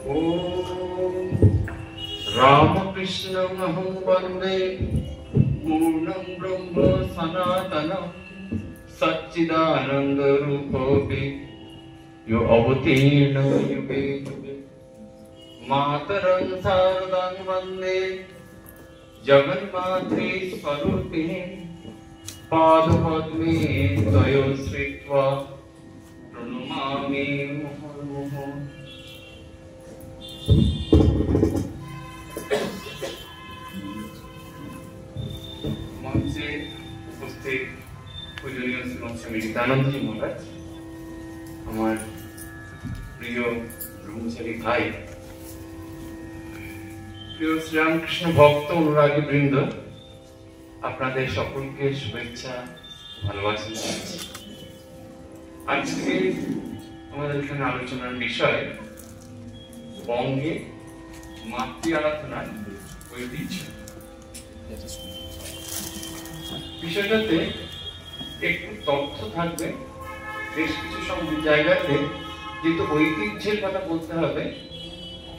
ओम रामकृष्णमहं वन्दे पूर्णं ब्रह्म सनातनं सच्चिदानन्दरूपं यो अवतीर्ण युगे युगे मातरं शारदां वन्दे जगन्मात्रे स्वरूपिणीं पादपद्मे तयोः श्रित्वा प्रणमामि मुहुर्मुहुः। मंचे उपस्थित पूजनीय श्रीमद स्वामी नित्यानंद जी महाराज, हमार प्रिय ब्रह्मचारी भाई, प्रिय श्रीरामकृष्ण भक्त अनुरागी बृंद, আপনাদের সকলকে শুভেচ্ছা ভালোবাসা জানাচ্ছি। আজকে আমাদের এখানে আলোচনার বিষয় বঙ্গে মাতৃ আরাধনার ঐতিহ্য। বিষয়টাতে একটু তথ্য থাকবে, বেশ কিছু জায়গাতে যেহেতু ঐতিহ্যের কথা বলতে হবে,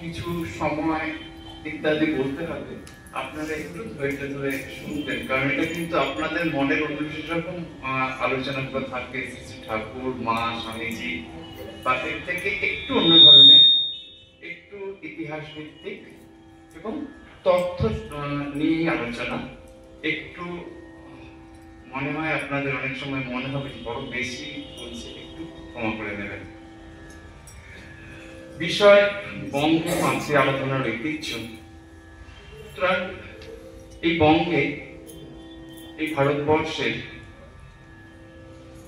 কিছু সময় ইত্যাদি বলতে হবে, আপনারা একটু ধৈর্য ধরে শুনবেন, কারণ এটা কিন্তু আপনাদের মনের অনুযায়ী রকম আলোচনাগুলো থাকবে শ্রী ঠাকুর, মা, স্বামীজি, বা এর থেকে একটু অন্য ধরনের, একটু ইতিহাস ভিত্তিক এবং তথ্য নিয়ে আলোচনা। একটু মনে হয় আপনাদের অনেক সময় মনে হবে বড় বেশি বলছে, একটু ক্ষমা করে নেবেন। বিষয় বঙ্গে মাতৃ আরাধনার ঐতিহ্য। এই বঙ্গে, এই ভারতবর্ষের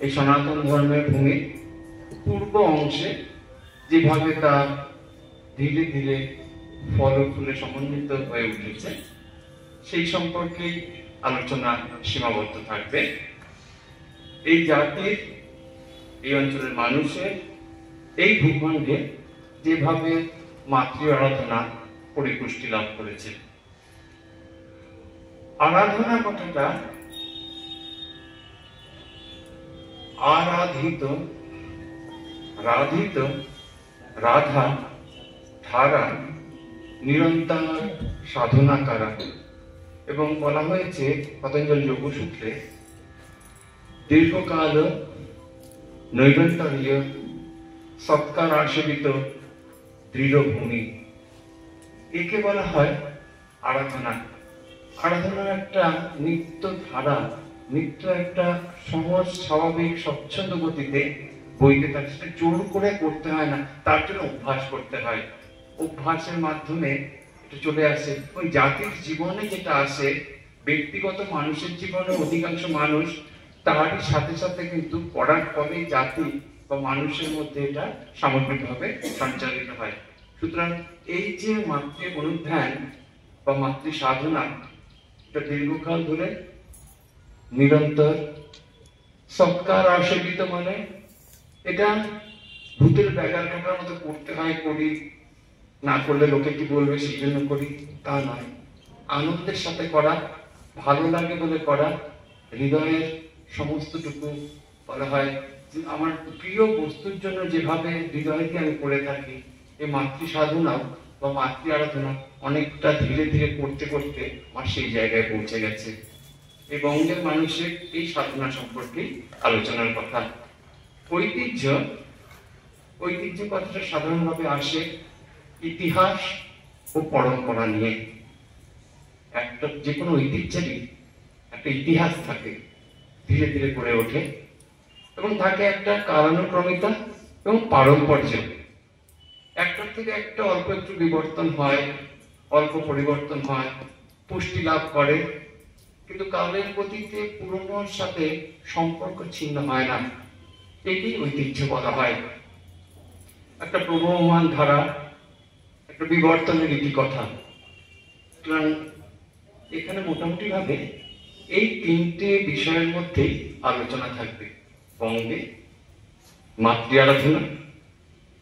এই সনাতন ধর্মের ভূমির পূর্ব অংশে যেভাবে তা ধীরে ধীরে ফল ফুলে সমন্বিত হয়ে উঠেছে, সেই সম্পর্কে আলোচনা সীমাবদ্ধ থাকবে। এই জাতির, এই অঞ্চলের মানুষের এই ভূখণ্ডে যেভাবে মাতৃ আরাধনা পরিপুষ্টি লাভ করেছে। আরাধনা কথাটা আরাধিত, রাধিত, রাধা, ধারা, নিরন্তর সাধনা করা, এবং বলা হয়েছে পতঞ্জলি যোগসূত্রে দীর্ঘকাল নৈরন্তর্য সৎকার আশীর্বিত দৃঢ় ভূমি, একে বলা হয় আরাধনা। আরাধনার একটা নিত্য ধারা, নিত্য একটা সহজ স্বাভাবিক স্বচ্ছন্দ গতিতে বইতে থাকে, সেটা জোর করে করতে হয় না, তার জন্য অভ্যাস করতে হয়। অভ্যাসের মাধ্যমে এটা চলে আসে। ওই জাতির জীবনে যেটা আসে, ব্যক্তিগত মানুষের জীবনে অধিকাংশ মানুষ তারই সাথে সাথে কিন্তু পড়ার ফলে জাতি বা মানুষের মধ্যে এটা সামগ্রিকভাবে সঞ্চালিত হয়। সুতরাং এই যে মাতৃ অনুধ্যান বা মাতৃ সাধনা, এটা দীর্ঘকাল ধরে নিরন্তর সৎকার আশীর্বিত, মানে এটা ভূতের ব্যাঘাত কাটার মতো করতে হয়, করি, না করলে লোকে কি বলবে সেই জন্য করি, তা নয়। আনন্দের সাথে করা, ভালো লাগে বলে করা, হৃদয়ের সমস্তটুকু বলা হয় যে আমার প্রিয় বস্তুর জন্য যেভাবে হৃদয়কে আমি করে থাকি। এই মাতৃ সাধনা বা মাতৃ আরাধনা অনেকটা ধীরে ধীরে করতে করতে আমার সেই জায়গায় পৌঁছে গেছে। এই বঙ্গের মানুষের এই সাধনা সম্পর্কে আলোচনার কথা। ঐতিহ্য, ঐতিহ্য কথাটা সাধারণভাবে আসে ইতিহাস ও পরম্পরা নিয়ে। একটা যে কোনো ঐতিহ্যেরই একটা ইতিহাস থাকে, ধীরে ধীরে গড়ে ওঠে, এবং থাকে একটা কালানুক্রমিতা এবং পারম্পর্য। একটার থেকে একটা অল্প একটু বিবর্তন হয়, অল্প পরিবর্তন হয়, পুষ্টি লাভ করে, কিন্তু কালের গতিতে পুরনোর সাথে সম্পর্ক ছিন্ন হয় না। এটি ঐতিহ্য বলা হয়। একটা প্রবহমান ধারা, একটা বিবর্তনের ইতিকথা। সুতরাং এখানে মোটামুটি ভাবে এই তিনটে বিষয়ের মধ্যেই আলোচনা থাকবে: বঙ্গে মাতৃ আরাধনা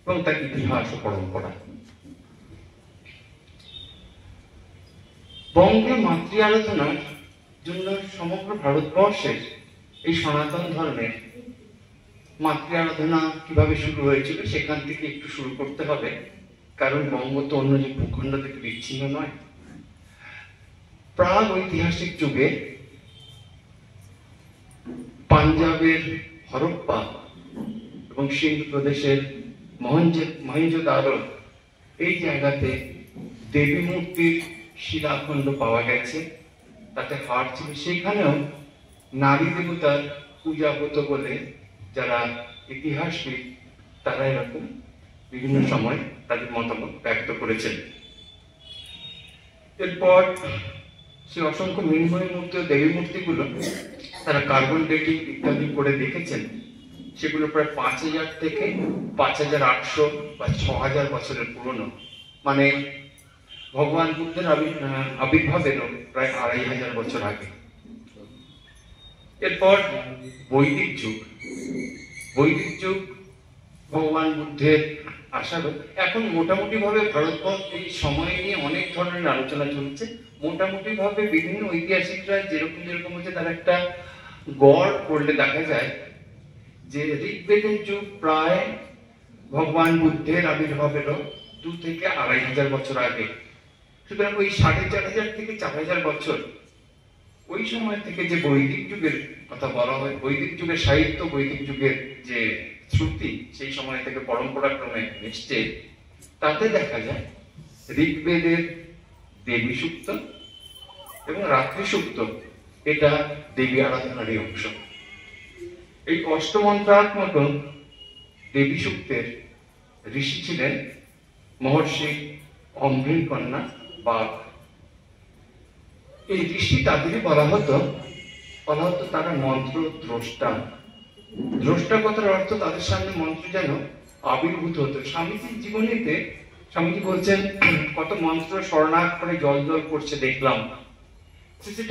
এবং তার ইতিহাস ও পরম্পরা। বঙ্গে মাতৃ আরাধনার জন্য সমগ্র ভারতবর্ষের এই সনাতন ধর্মের মাতৃ আরাধনা কিভাবে শুরু হয়েছিল সেখান থেকে একটু শুরু করতে হবে। কারণ বঙ্গ তো অন্য যে ভূখণ্ড থেকে বিচ্ছিন্ন নয়। প্রাগ ঐতিহাসিক যুগে পাঞ্জাবের হরপ্পা এবং সিন্ধু প্রদেশের মহেঞ্জোদারো এই জায়গাতে দেবী মূর্তির শিলাখণ্ড পাওয়া গেছে, তাতে হাড় ছিল। সেখানেও নারী দেবতার পূজা হতো বলে যারা ইতিহাসবিদ তারা এরকম বিভিন্ন সময় তাদের মতামত ব্যক্ত করেছেন। এরপর সে অসংখ্য মৃন্ময়ী মূর্তি ও দেবী মূর্তিগুলো তারা কার্বন ডেটিং ইত্যাদি করে দেখেছেন। সেগুলো প্রায় 5000 থেকে 5800 বা 6000 বছরের পুরনো, মানে ভগবান বুদ্ধের আবির্ভাবেরও প্রায় 2500 বছর আগে। এরপর বৈদিক যুগ। বৈদিক যুগ ভগবান বুদ্ধের আসারও এখন মোটামুটি ভাবে ভারতবর্ষ এই সময় নিয়ে অনেক ধরনের আলোচনা চলছে। মোটামুটি ভাবে বিভিন্ন ঐতিহাসিকরা যেরকম যেরকম হচ্ছে তার একটা গড় করলে দেখা যায় যে ঋগ্বেদের যুগ প্রায় ভগবান বুদ্ধের আবির্ভাবেরও 2 থেকে 2500 বছর আগে। সুতরাং ওই 4500 থেকে 4000 বছর ওই সময় থেকে যে বৈদিক যুগের কথা বলা হয়, বৈদিক যুগের সাহিত্য, বৈদিক যুগের যে শ্রুতি সেই সময় থেকে পরম্পরা ক্রমে এসছে, তাতে দেখা যায় ঋগ্বেদের দেবী সূক্ত এবং রাত্রি সূক্ত এটা দেবী আরাধনারই অংশ। এই অষ্টমন্ত্রাত্মক দেবী সূক্তের ঋষি ছিলেন মহর্ষি অম্ভীর কন্যা বাঘ। এই ঋষি তাদেরই বলা হতো তারা মন্ত্র দ্রষ্টা। দ্রষ্টা কথার অর্থ তাদের সামনে মন্ত্র যেন আবির্ভূত হতো। স্বামীজির জীবনীতে স্বামীজি বলছেন কত মন্ত্র স্মরণাক্ষরে জল জল করছে দেখলাম।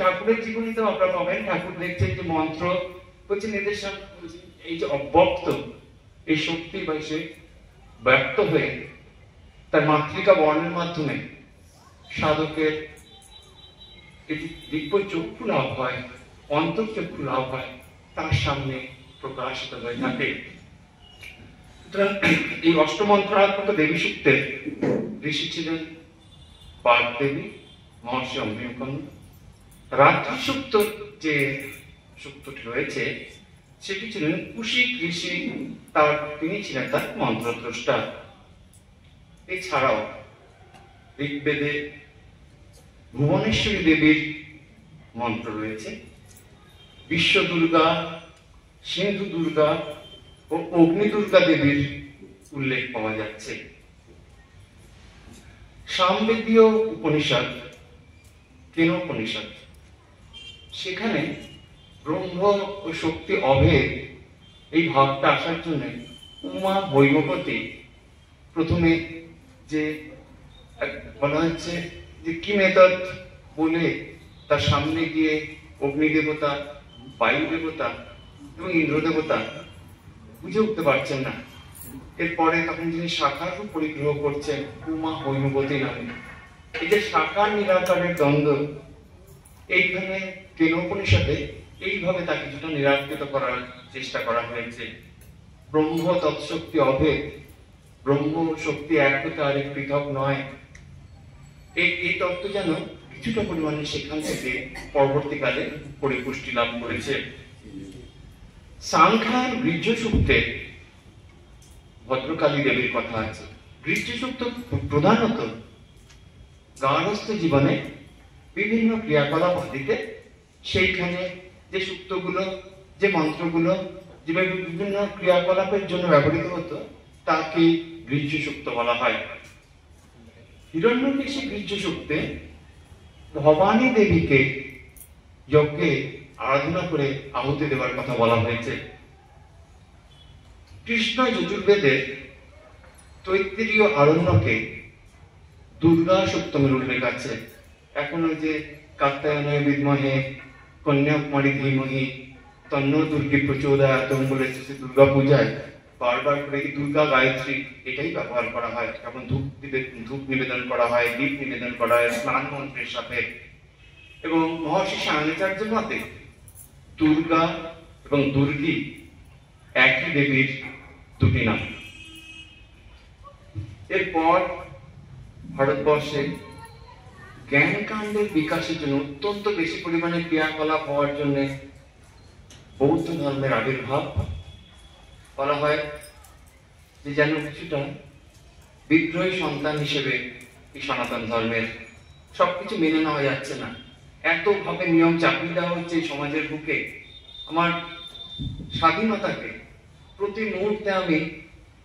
ঠাকুরের জীবনীতেও আপনারা পাবেন, ঠাকুর দেখছেন যে মন্ত্র বলছেন এদের সামনে এই যে অব্যক্ত এই শক্তি বা সে ব্যক্ত হয়ে তার মাতৃকা বর্ণের মাধ্যমে সাধকের দিব্য চক্ষু লাভ হয়, অন্তর্চক্ষু লাভ হয়, তার সামনে প্রকাশিত হয়ে থাকে। সুতরাং এই অষ্টমন্ত্রাত্মক দেবী সূক্তের ঋষি ছিলেন বাগদেবী, মহর্ষি অম্ভীর কন্যা। রাত্রি সূক্ত যে সূক্তটি রয়েছে সেটি ছিলেন কুশিক ঋষি, তিনি ছিলেন তার মন্ত্রদ্রষ্টা। এছাড়াও ঋগ্বেদে ভুবনেশ্বরী দেবীর মন্ত্র রয়েছে, বিশ্ব দুর্গা, সিন্ধু দুর্গা ও অগ্নি দুর্গা দেবীর উল্লেখ পাওয়া যাচ্ছে। সামবেদীয় উপনিষদ, কেনোপনিষদ, সেখানে ব্রহ্ম ও শক্তি অভেদ এই ভাবটা আসার জন্য উমা হৈমবতী প্রথমে যে বলা হচ্ছে যে কি মেথড বলে তার সামনে গিয়ে অগ্নি দেবতা, বায়ু দেবতা এবং ইন্দ্র দেবতা বুঝে উঠতে পারছেন না। এরপরে তখন যিনি শাখার পরিগ্রহ করছেন উমা হৈমবতী নামে, এই যে শাখার নিরাকারের দ্বন্দ্ব এইখানে কেনোপনিষদে এইভাবে তা কিছুটা নিরাকৃত করার চেষ্টা করা হয়েছে। ব্রহ্ম তৎশক্তি অভেদ, ব্রহ্ম শক্তি এক হতে আরেক পৃথক নয়, এই তত্ত্ব যেন কিছুটা পরিমাণে সেখান থেকে পরবর্তীকালে পরিপুষ্টি লাভ করেছে। সাংখ্যার বীর্য সূক্তে ভদ্রকালী দেবীর কথা আছে। বীর্য সূক্ত প্রধানত গার্হস্থ্য জীবনে বিভিন্ন ক্রিয়াকলাপ আদিতে সেইখানে যে সূক্তগুলো, যে মন্ত্রগুলো যেভাবে বিভিন্ন ক্রিয়াকলাপের জন্য ব্যবহৃত হতো তাকে বীর্য সূক্ত বলা হয়। হিরণ্যকেশী বীর্য সূক্তে ভবানী দেবীকে যজ্ঞে আরাধনা করে আহুতি দেওয়ার কথা বলা হয়েছে। কৃষ্ণ যজুর্বেদের তৈত্তিরীয় আরণ্যকে দুর্গা সপ্তমীর উল্লেখ আছে। এখন ওই যে কাত্যায়নে বিদ্মহে কন্যাকুমারী ধীমহি তন্ন দুর্গে প্রচোদয়াতম বলে দুর্গা পূজায় বারবার করে এই দুর্গা গায়ত্রী এটাই ব্যবহার করা হয়। এখন ধূপ নিবেদন করা হয়, দীপ নিবেদন করা হয় স্নান মন্ত্রের সাথে। এবং মহর্ষি সায়নাচার্য মতে দুর্গা এবং দুর্গী একই দেবীর দুটি নাম। এরপর ভারতবর্ষে জ্ঞান কাণ্ডের বিকাশের জন্য অত্যন্ত বেশি পরিমাণে ক্রিয়াকলাপ হওয়ার জন্য বৌদ্ধ ধর্মের আবির্ভাব। বলা হয় যে যেন কিছুটা বিদ্রোহী সন্তান হিসেবে এই সনাতন ধর্মের সবকিছু মেনে নেওয়া যাচ্ছে না, এত ভাবে নিয়ম চাপিয়ে দেওয়া হচ্ছে এই সমাজের বুকে। আমার স্বাধীনতাকে প্রতি মুহূর্তে আমি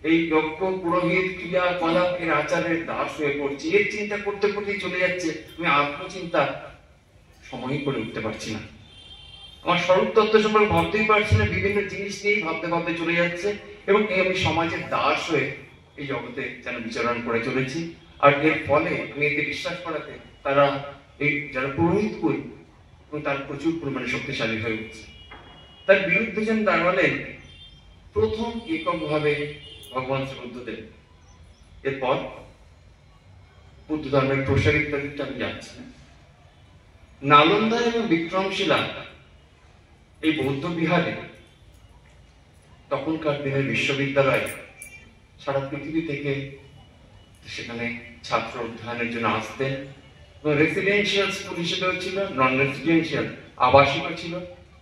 এই যজ্ঞ পুরোহিত ক্রিয়াকলাপ এর আচারের দাস হয়ে পড়ছি। এর চিন্তা করতে করতেই চলে যাচ্ছে, আমি আত্মচিন্তা সময়ই করে উঠতে পারছি না। আমার স্বরূপ তত্ত্ব সম্পর্কে ভাবতেই পারছি না, বিভিন্ন জিনিস নিয়েই ভাবতে ভাবতে চলে যাচ্ছে, এবং আমি সমাজের দাস হয়ে এই জগতে যেন বিচরণ করে চলেছি। আর এর ফলে আমি এতে বিশ্বাস করাতে তারা এই যারা পুরোহিত কুল এবং তার প্রচুর পরিমাণে শক্তিশালী হয়ে উঠছে। তার বিরুদ্ধে যেন দাঁড়ালেন প্রথম এককভাবে ভগবান শ্রী বুদ্ধদেব। এরপর বুদ্ধ ধর্মের প্রসার ইত্যাদিতে আমি যাচ্ছি না। নালন্দা এবং বিক্রমশিলা এই বৌদ্ধ বিহারে তখনকার দিনের বিশ্ববিদ্যালয় সারা পৃথিবী থেকে সেখানে ছাত্র অধ্যয়নের জন্য আসতেন। রেসিডেন্সিয়াল স্কুল হিসেবেও ছিল, নন রেসিডেন্সিয়াল আবাসিকও ছিল।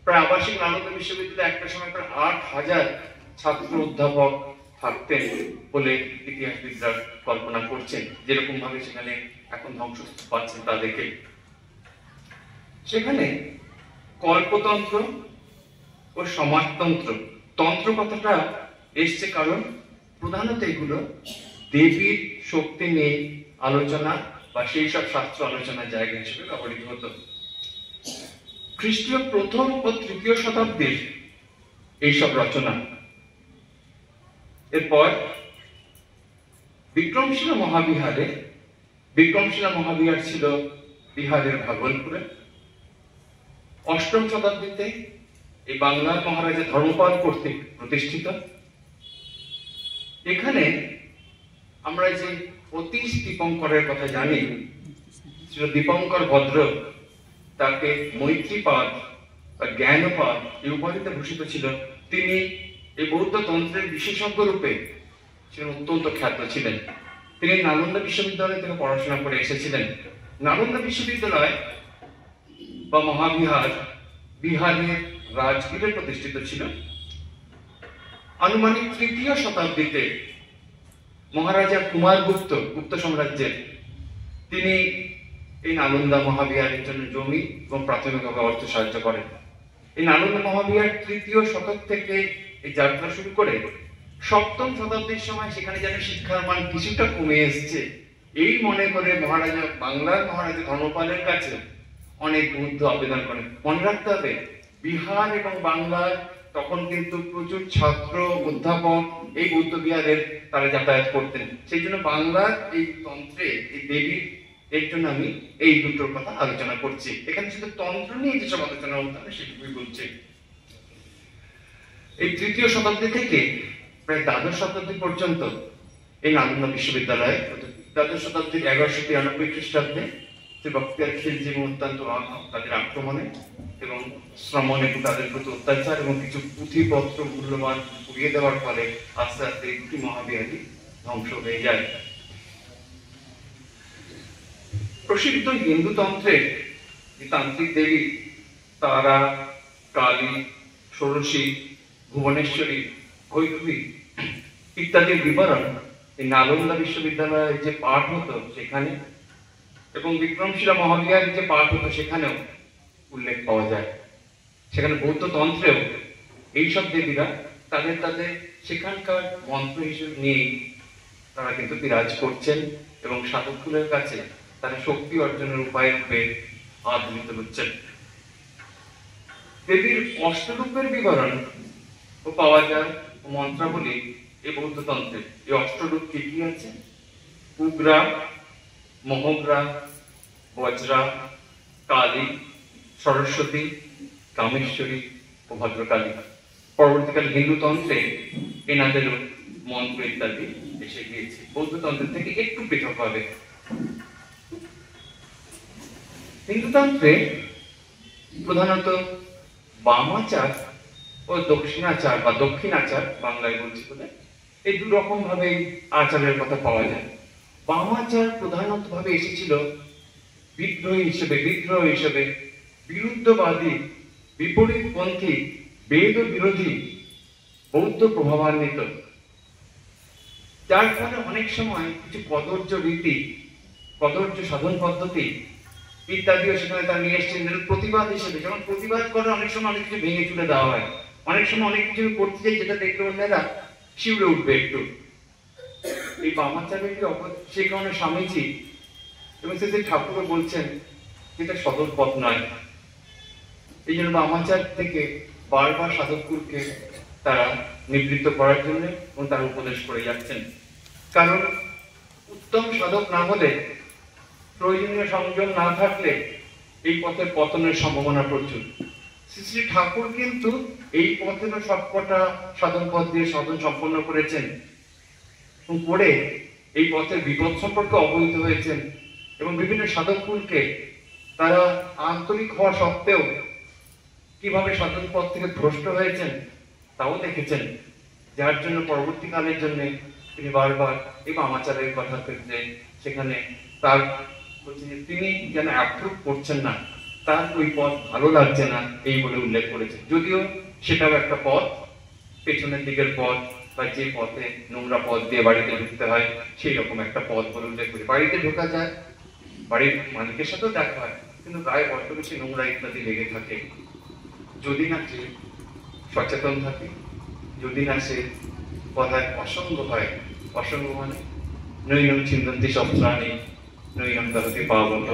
প্রায় আবাসিক নালন্দা বিশ্ববিদ্যালয়ে একটা সময় প্রায় 8,000 ছাত্র অধ্যাপক থাকতেন বলে ইতিহাসবিদরা কল্পনা করছেন, যেরকম ভাবে সেখানে এখন ধ্বংসস্তূপ পাচ্ছেন তা দেখে। সেখানে কল্পতন্ত্র ও সমাজতন্ত্র, তন্ত্র কথাটা এসছে কারণ প্রধানত এগুলো দেবীর শক্তি নিয়ে আলোচনা বা সেই সব শাস্ত্র আলোচনার জায়গা হিসেবে ব্যবহৃত হতো। খ্রিস্টীয় প্রথম ও তৃতীয় শতাব্দীর এইসব রচনা। এরপর বিক্রমশিলা মহাবিহার ছিল বিহারের ভাগলপুরে। অষ্টম শতাব্দীতে এই বাংলার মহারাজা ধর্মপাল কর্তৃক প্রতিষ্ঠিত। এখানে আমরা যে অতীশ দীপঙ্করের কথা জানি, দীপঙ্কর ভদ্র, তাকে মৈত্রীপাদ বা জ্ঞানপাদ এই উপাধিতে ভূষিত ছিল। তিনি এই বৌদ্ধ তন্ত্রের বিশেষজ্ঞ রূপে অত্যন্ত খ্যাত ছিলেন। তিনি নালন্দা বিশ্ববিদ্যালয় থেকে পড়াশোনা করে এসেছিলেন। নালন্দা বিশ্ববিদ্যালয় বা মহাবিহার বিহারের রাজগীরে প্রতিষ্ঠিত ছিল। আনুমানিক তৃতীয় শতাব্দীতে মহারাজা কুমারগুপ্ত, গুপ্ত সাম্রাজ্যের, তিনি এই নালন্দা মহাবিহারের জন্য জমি এবং প্রাথমিকভাবে অর্থ সাহায্য করেন। এই নালন্দা মহাবিহার তৃতীয় শতক থেকে এই যাত্রা শুরু করে সপ্তম শতাব্দীর সময় সেখানে যেন শিক্ষার মান কিছুটা কমে এসছে, এই মনে করে বাংলার মহারাজা ধর্মপালের কাছে অনেক বৌদ্ধ আবেদন করেন। মনে রাখতে হবে, বিহার এবং বাংলার তখন কিন্তু প্রচুর ছাত্র অধ্যাপক এই বৌদ্ধ বিহারের তারা যাতায়াত করতেন। সেই জন্য বাংলার এই তন্ত্রে এই দেবীর, এর জন্য আমি এই দুটোর কথা আলোচনা করছি। এখানে শুধু তন্ত্র নিয়ে যেসব আলোচনা হতে হবে সেটুকুই বলছি। এই তৃতীয় শতাব্দী থেকে প্রায় দ্বাদশ শতাব্দী পর্যন্ত এই নালন্দা বিশ্ববিদ্যালয়ে, দ্বাদশ শতাব্দীর 1193 খ্রিস্টাব্দে বক্তিয়ার খিলজি অত্যন্ত তাদের আক্রমণে এবং শ্রমণে তাদের প্রতি অত্যাচার এবং কিছু পুঁথিপত্র মূল্যবান উড়িয়ে দেওয়ার ফলে আস্তে আস্তে এই দুটি মহাবিহারই ধ্বংস হয়ে যায়। প্রসিদ্ধ হিন্দু তন্ত্রের যে তান্ত্রিক দেবী তারা, কালী, ষোড়শী, ভুবনেশ্বরী, ভৈরবী ইত্যাদির বিবরণ এই নালন্দা বিশ্ববিদ্যালয়ে যে পাঠ হতো সেখানে এবং বিক্রমশিলা মহাবিহারে যে পাঠ হতো সেখানেও উল্লেখ পাওয়া যায়। সেখানে বৌদ্ধ তন্ত্রেও এইসব দেবীরা তাদের সেখানকার মন্ত্র হিসেবে নিয়ে তারা কিন্তু বিরাজ করছেন এবং সাধককুলের কাছে তারা শক্তি অর্জনের উপায় রূপে আদৃত হচ্ছেন। দেবীর অষ্টরূপের বিবরণ ও পাওয়া যায় মন্ত্রাবলী এই বৌদ্ধ তন্ত্রে। এই অষ্টরূপ কি কি আছে? উগ্রা, মহগ্রা, বজ্রা, কালী, সরস্বতী, কামেশ্বরী ও ভদ্রকালী। পরবর্তীকালে হিন্দু তন্ত্রে এনাদেরও মন্ত্র ইত্যাদি এসে গিয়েছে, বৌদ্ধ তন্ত্রের থেকে একটু পৃথক ভাবে। হিন্দু তন্ত্রে প্রধানত বামাচার ও দক্ষিণাচার বা দক্ষিণাচার বাংলায় বলছি বলে এই দু রকম ভাবে আচারের কথা পাওয়া যায়। বামাচার প্রধানত ভাবে এসেছিল বিদ্রোহ হিসেবে, বিরুদ্ধবাদী, বিপরীতপন্থী, বেদ বিরোধী, বৌদ্ধ প্রভাবান্বিত, যার ফলে অনেক সময় কিছু কদর্য রীতি, কদর্য সাধন পদ্ধতি ইত্যাদিও সেখানে তারা নিয়ে এসছেন প্রতিবাদ হিসেবে। যেমন প্রতিবাদ করে অনেক সময় অনেক কিছু ভেঙে চুলে দেওয়া হয়, অনেক সময় অনেক কিছু করতে চাই যেটা দেখলে অন্যেরা শিউরে উঠবে একটু। এই বামাচারের সে কারণে স্বামীজি এবং শ্রী ঠাকুরও বলছেন যেটা সদর পথ নয়। এই জন্য বামাচার থেকে বারবার সাধককুলকে তারা নিবৃত্ত করার জন্য এবং তারা উপদেশ করে যাচ্ছেন। কারণ উত্তম সাধক না হলে, প্রয়োজনীয় সংযম না থাকলে এই পথের পতনের সম্ভাবনা প্রচুর। শ্রী শ্রী ঠাকুর কিন্তু এই পথেরও সবকটা সাধন পথ দিয়ে সাধন সম্পন্ন করেছেন করে এই পথের বিপদ সম্পর্কে অবহিত হয়েছেন এবং বিভিন্ন সাধককুলকে তারা আন্তরিক হওয়া সত্ত্বেও কিভাবে সাধন পথ থেকে ভ্রষ্ট হয়েছেন তাও দেখেছেন, যার জন্য পরবর্তীকালের জন্য তিনি বারবার এই বামাচারের কথা ক্ষেত্রে সেখানে তার তিনি যেন অ্যাপ্রুভ করছেন না, তার ওই পথ ভালো লাগছে না এই বলে উল্লেখ করেছেন। যদিও সেটাও একটা পথ, পেছনের দিকের পথ বা যে পথে নোংরা পথ দিয়ে বাড়িতে ঢুকতে হয় সেই রকম একটা পথ বলে উল্লেখ করে। বাড়িতে ঢোকা যায়, বাড়ির মালিকের সাথেও দেখা হয়, কিন্তু গায়ে বড্ড বেশি নোংরা ইত্যাদি লেগে থাকে। যদি না সে সচেতন থাকে, যদি না সে কথায় অসঙ্গ হয়, অসঙ্গ মানে নৈনম চিন্তন্তি সপ্রাণী নৈনম দহতি পাবত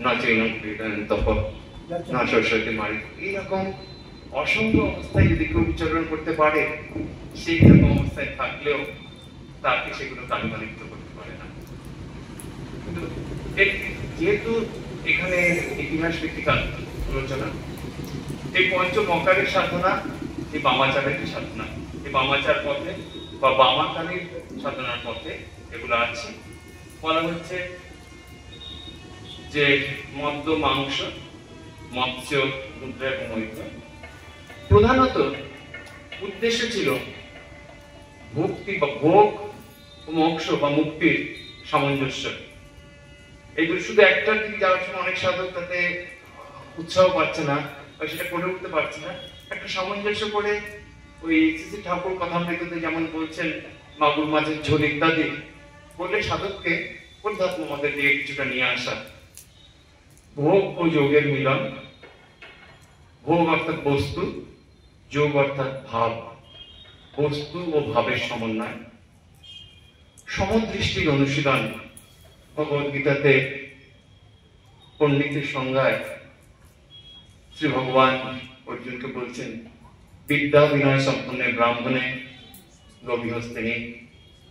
না চৈনম তপ না সরস্বতী মারি, এইরকম অসঙ্গ অবস্থায় যদি কেউ উচ্চারণ করতে পারে, সেই রকম অবস্থায় থাকলেও তাকে সেগুলো কালুকালিপ্ত করতে পারে না। কিন্তু যেহেতু এখানে ইতিহাস ভিত্তিক আলোচনা, এই পঞ্চমকারের সাধনা এই বামাচারের সাধনা, এই বামাচার পথে বা বামাকারীর সাধনার পথে এগুলো আছে। বলা হচ্ছে যে মদ্য, মাংস, মৎস্য, মুদ্রা এবং ঐক্য প্রধানত উদ্দেশ্য ছিল ভক্তি বা ভোগ, মোক্ষ বা মুক্তির সামঞ্জস্য। এইগুলো শুধু একটা দিকে যাওয়ার সময় অনেক সাধক তাতে উৎসাহ পাচ্ছে না বা সেটা করে উঠতে পারছে না। একটা সামঞ্জস্য করে ওই শ্রী ঠাকুর কথামৃততে যেমন বলছেন মাগুর মাছের ঝোল ইত্যাদি বলে সাধককে অধ্যাত্ম মতের দিকে কিছুটা নিয়ে আসা। ভোগ ও যোগের মিলন, ভোগ অর্থাৎ বস্তু, যোগ অর্থাৎ ভাব, বস্তু ও ভাবের সমন্বয়, সমদৃষ্টির অনুশীলন। ভগবদ্গীতাতে পণ্ডিতের সংজ্ঞায় শ্রী ভগবান অর্জুনকে বলছেন বিদ্যা বিনয় সম্পন্নে ব্রাহ্মণে গভীহস্তিনী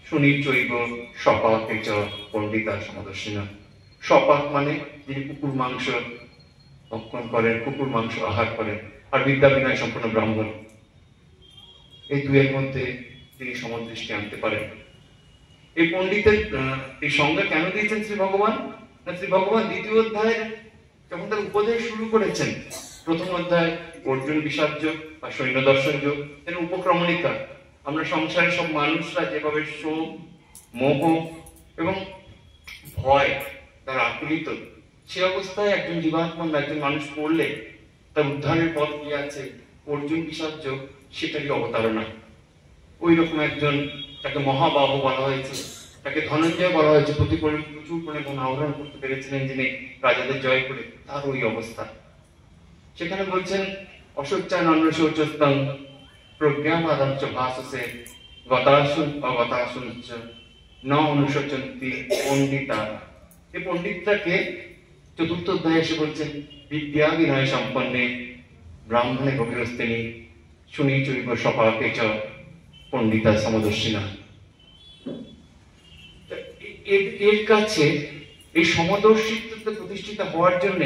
সুনিচৈব সপাকে চ পণ্ডিতা সমদর্শিনা। সপাক মানে যিনি কুকুর মাংস ভক্ষণ করেন, কুকুর মাংস আহার করেন, আর বিদ্যা বিনয় সম্পন্ন ব্রাহ্মণ, এই দুয়ের মধ্যে তিনি সমদৃষ্টি আনতে পারেন। এই পণ্ডিতের এই সংজ্ঞা কেন দিয়েছেন শ্রী ভগবান? শ্রী ভগবান দ্বিতীয় অধ্যায়ের যখন তার উপদেশ শুরু করেছেন, প্রথম অধ্যায় অর্জুন বিষাদ যোগ বা সৈন্য দর্শন যোগ, উপক্রমণিকা। আমরা সংসারের সব মানুষরা যেভাবে শোক, মোহ এবং ভয় তার আকুলিত, সে অবস্থায় একজন জীবাত্মা একজন মানুষ পড়লে তার উদ্ধারের পথ কি আছে, অর্জুন বিষাদ যোগ সেটারই অবতারণা। ওই রকম একজন, তাকে মহাবাহু বলা হয়েছে, তাকে ধনঞ্জয় বলা হয়েছে, প্রচুর পরিমাণ আহরণ করতে পেরেছিলেন যিনি রাজাদের জয় করে, তার ওই অবস্থা। সেখানে বলছেন অশোচান অন্য শৌচস্তং প্রজ্ঞামাদাঞ্চ ভাসসে গতাসুন অগতাসুন ন অনুশোচন্তি পণ্ডিতা। এই পণ্ডিতটাকে চতুর্থ অধ্যায়ে এসে বলছেন বিদ্যা বিনয় সম্পন্নে ব্রাহ্মণে গভীরস্তিনী সুনিচৈব সপাকে চ পণ্ডিতা সমদর্শিনা। এর কাছে এই সমদর্শিত্বতে প্রতিষ্ঠিত হওয়ার জন্য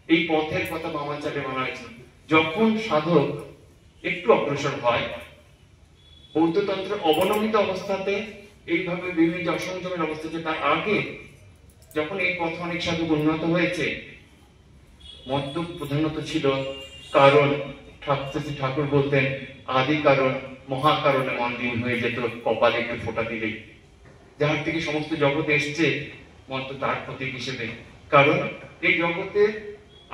এই পথের কথা বামাচারে বলা হয়েছে। যখন সাধক একটু অগ্রসর হয়, বৌদ্ধতন্ত্র অবনমিত অবস্থাতে এইভাবে বিভিন্ন অসংযমের অবস্থাতে, তার আগে যখন এই পথ অনেক সাধক উন্নত হয়েছে, মদ্য প্রধানত ছিল কারণ। ঠাকুর বলতেন আদি কারণ মহাকারণে মন্দির হয়ে যেত কপালে একটু ফোঁটা দিলেই। যার থেকে সমস্ত জগৎ এসছে মন্ত্র তার প্রতীক হিসেবে। কারণ এই জগতে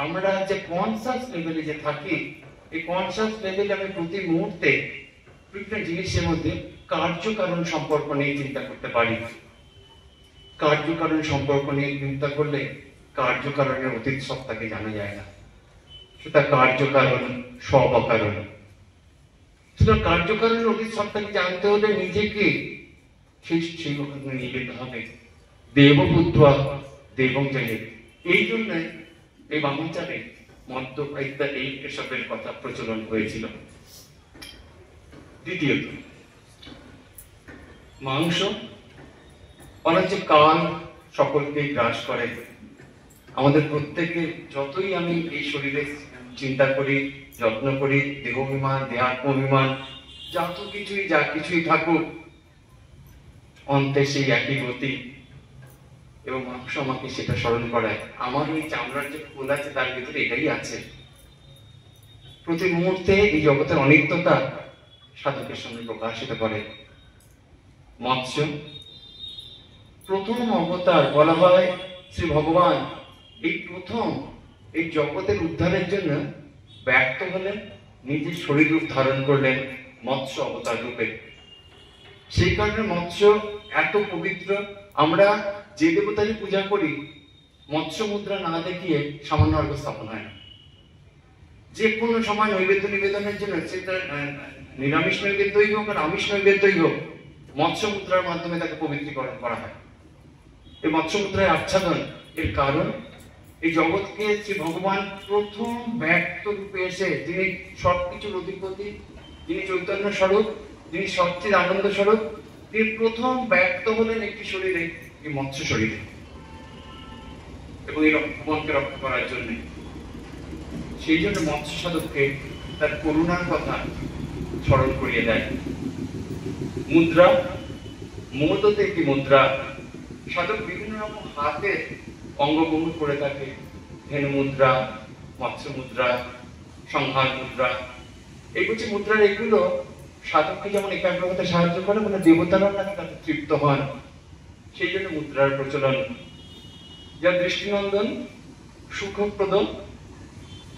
আমরা যে কনসাস লেভেলে যে থাকি, এই কনসাস লেভেলে আমি প্রতি মুহূর্তে প্রত্যেকটা জিনিসের মধ্যে কার্যকারণ সম্পর্ক নিয়ে চিন্তা করতে পারি। কার্যকারণ সম্পর্ক নিয়ে চিন্তা করলে কার্যকারণের অতীত সত্তাকে জানা যায় না, সেটা কার্যকারণ সব অকারণ। সুতরাং কার্যকারণের অতীত সত্তাকে জানতে হলে নিজেকে সেই ওখানে নিয়ে যেতে হবে। দেবপুত্র দেবং জগৎ, এই জন্য এই বামাচারে মদ্য ইত্যাদি এসবের কথা প্রচলন হয়েছিল। দ্বিতীয়ত, মাংস অনেক কাল সকলকেই গ্রাস করে। আমাদের প্রত্যেকে যতই আমি এই শরীরে চিন্তা করি, যত্ন করি, দেহাভিমান দেহাত্মাভিমান যা কিছুই থাকুক, অন্তে সেই একই গতি। এবং মাংস আমাকে সেটা স্মরণ করায়, আমার ওই চামড়ার যে ফুল আছে তার ভিতরে এটাই আছে। প্রতি মুহূর্তে এই জগতের অনিত্যতা সাধকের সঙ্গে প্রকাশিত করে। মৎস্য প্রথম অবতার বলা হয় শ্রী ভগবান এই প্রথম এই জগতের উদ্ধারের জন্য ব্যক্ত হলেন, নিজের শরীর রূপ ধারণ করলেন মৎস্য অবতার রূপে। সেই কারণে মৎস্য এত পবিত্র। আমরা যে দেবতাকে পূজা করি মৎস্য মুদ্রা না দেখিয়ে সামান্য অর্ঘ স্থাপন হয় না। যে কোনো সময় নৈবেদ্য নিবেদনের জন্য সেটা নিরামিষ নৈবেদ্যই হোক আর আমিষ নৈবেদ্যই হোক, মৎস্য মুদ্রার মাধ্যমে তাকে পবিত্রীকরণ করা হয়। এই মৎস্য মুদ্রায় আচ্ছাদন এর কারণ এই জগৎকে শ্রী ভগবান প্রথম ব্যক্ত রূপে এসে, যিনি সবকিছুর অধিপতি, যিনি চৈতন্য স্বরূপ, যিনি সবচেয়ে আনন্দ স্বরূপ, তিনি প্রথম ব্যক্ত হলেন একটি শরীরে, এই মৎস্য শরীরে, এবং এই মনকে রক্ষা করার জন্য। সেই জন্য মৎস্য সাধককে তার করুণার কথা স্মরণ করিয়ে দেয়। মুদ্রা, মোদতে একটি মুদ্রা। সাধক বিভিন্ন রকম হাতের অঙ্গভঙ্গ করে থাকে। ধেনু মুদ্রা, মৎস্য মুদ্রা, সংহার মুদ্রা, এগুলো মুদ্রার এগুলো সাধককে যেমন একাগ্র হতে সাহায্য করে, মানে দেবতারাও নাকি তাতে তৃপ্ত হন। সেই জন্য মুদ্রার প্রচলন। যা দৃষ্টিনন্দন, সুখপ্রদ,